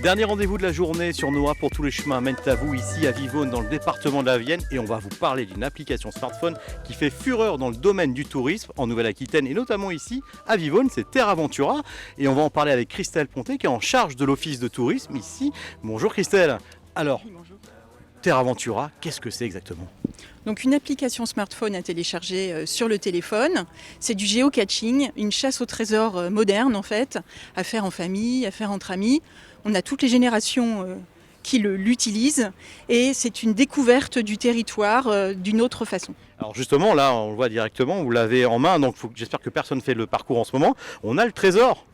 Dernier rendez-vous de la journée sur Noah pour tous les chemins mènent à vous ici à Vivonne dans le département de la Vienne et on va vous parler d'une application smartphone qui fait fureur dans le domaine du tourisme en Nouvelle-Aquitaine et notamment ici à Vivonne, c'est Terra Ventura et on va en parler avec Christelle Pontet qui est en charge de l'office de tourisme ici. Bonjour Christelle. Alors, Oui, bonjour. Terra Ventura, qu'est-ce que c'est exactement ? Donc une application smartphone à télécharger sur le téléphone. C'est du géocaching, une chasse au trésor moderne en fait, à faire en famille, à faire entre amis. On a toutes les générations qui l'utilisent et c'est une découverte du territoire d'une autre façon. Alors justement, là on le voit directement, vous l'avez en main, donc j'espère que personne ne fait le parcours en ce moment. On a le trésor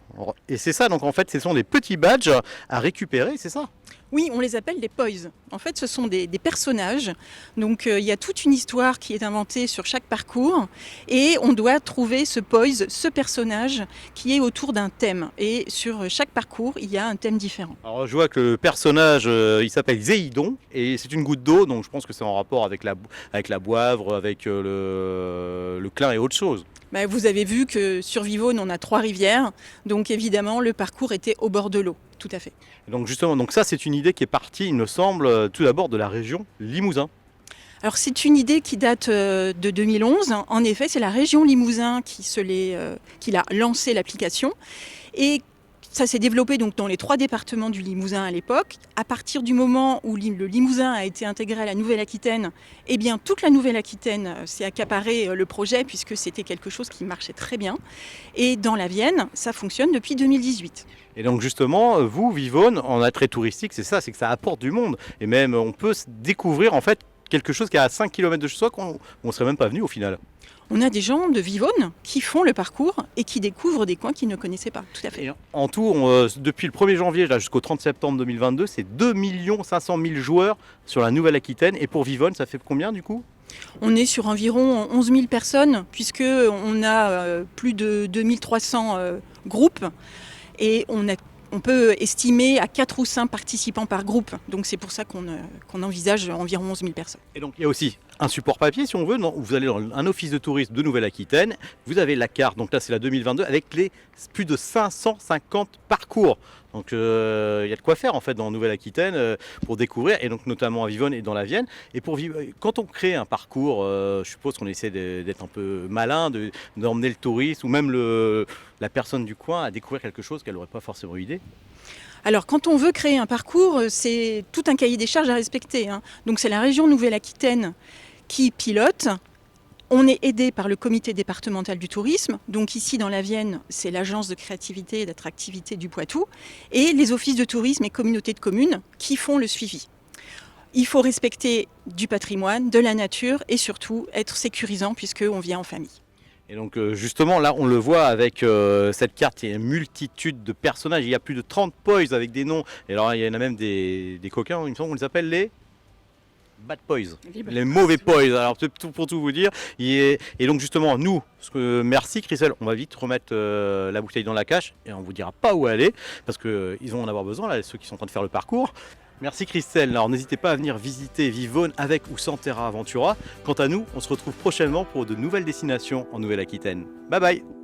et c'est ça, donc en fait ce sont des petits badges à récupérer, c'est ça ? Oui, on les appelle des poys. En fait, ce sont des personnages. Donc, il y a toute une histoire qui est inventée sur chaque parcours. Et on doit trouver ce poys, ce personnage, qui est autour d'un thème. Et sur chaque parcours, il y a un thème différent. Alors je vois que le personnage, il s'appelle Zéidon et c'est une goutte d'eau, donc je pense que c'est en rapport avec la Boivre, avec le Clin et autre chose. Vous avez vu que sur Vivonne, on a 3 rivières. Donc, évidemment, le parcours était au bord de l'eau. Tout à fait. Donc justement, donc ça c'est une idée qui est partie, il me semble, tout d'abord de la région Limousin. Alors c'est une idée qui date de 2011. En effet, c'est la région Limousin qui a lancé l'application. Et ça s'est développé donc dans les 3 départements du Limousin à l'époque. À partir du moment où le Limousin a été intégré à la Nouvelle-Aquitaine, eh bien toute la Nouvelle-Aquitaine s'est accaparé le projet puisque c'était quelque chose qui marchait très bien. Et dans la Vienne, ça fonctionne depuis 2018. Et donc justement, vous, Vivonne, en attrait touristique, c'est ça, c'est que ça apporte du monde. Et même on peut découvrir en fait quelque chose qui est à 5 km de chez soi qu'on ne serait même pas venu au final. On a des gens de Vivonne qui font le parcours et qui découvrent des coins qu'ils ne connaissaient pas. Tout à fait. Et en tout, depuis le 1er janvier jusqu'au 30 septembre 2022, c'est 2 500 000 joueurs sur la Nouvelle-Aquitaine. Et pour Vivonne, ça fait combien du coup ? On est sur environ 11 000 personnes puisqu'on a plus de 2300 groupes et on peut estimer à 4 ou 5 participants par groupe. Donc c'est pour ça qu'on envisage environ 11 000 personnes. Et donc il y a aussi un support papier si on veut, non, vous allez dans un office de tourisme de Nouvelle-Aquitaine, vous avez la carte, donc là c'est la 2022 avec les plus de 550 parcours. Donc il y a de quoi faire en fait dans Nouvelle-Aquitaine pour découvrir, et donc notamment à Vivonne et dans la Vienne. Et quand on crée un parcours, je suppose qu'on essaie d'être un peu malin, d'emmener le touriste ou même la personne du coin à découvrir quelque chose qu'elle n'aurait pas forcément eu idée. Alors quand on veut créer un parcours, c'est tout un cahier des charges à respecter. Donc c'est la région Nouvelle-Aquitaine qui pilote. On est aidé par le comité départemental du tourisme. Donc ici dans la Vienne, c'est l'agence de créativité et d'attractivité du Poitou. Et les offices de tourisme et communautés de communes qui font le suivi. Il faut respecter du patrimoine, de la nature et surtout être sécurisant puisqu'on vient en famille. Et donc justement là on le voit avec cette carte, il y a une multitude de personnages, il y a plus de 30 poys avec des noms, et alors il y en a même des coquins, il me semble qu'on les appelle les bad poys, les mauvais poys, alors pour tout vous dire. Et donc justement nous, merci Christelle, on va vite remettre la bouteille dans la cache et on vous dira pas où aller, parce qu'ils vont en avoir besoin là, ceux qui sont en train de faire le parcours. Merci Christelle, alors n'hésitez pas à venir visiter Vivonne avec ou sans Terra Ventura. Quant à nous, on se retrouve prochainement pour de nouvelles destinations en Nouvelle-Aquitaine. Bye bye.